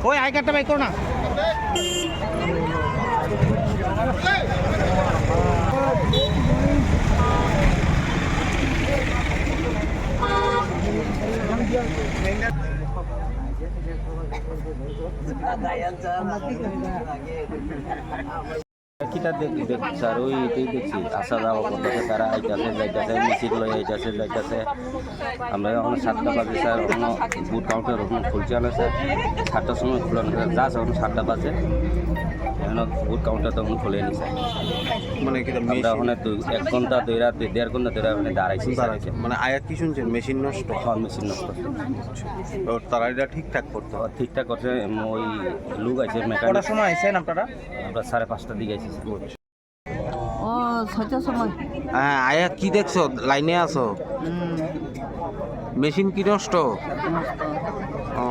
ওই আই কার্ডটা বাই করো না। কিটা দেখছি আর ওই এটাই দেখছি আসা যাওয়া করতেছে, তারা আইতাছে যাইতেছে, মিছিল লয়ে আইতাছে যাইতেছে। আমরা এখন 7টা বাজে স্যার, এখনো বুট কাউন্টার ওখানে খুলছে না স্যার। 7টার সময় খুলানো যা এখন 7টা বাজে, এখন বুট কাউন্টার তখন খুলে নি স্যার। মানে আমরা ওখানে 1 ঘন্টা 1.5 ঘন্টা ধরে ওখানে দাঁড়াইছি। মানে আয়া কি শুনছেন মেশিন নষ্ট? হ্যাঁ, মেশিন নষ্ট। তারা এটা ঠিকঠাক করতে হয়। ঠিকঠাক করছে, ওই লুক আছে কটার মেকানিক। সময় আইছেন আপনারা? আমরা 5:30টার দিকে আইছি। ও 6টার সময়। হ্যাঁ, আয়া কি দেখছো? লাইনে আছো? মেশিন কি নষ্ট? ও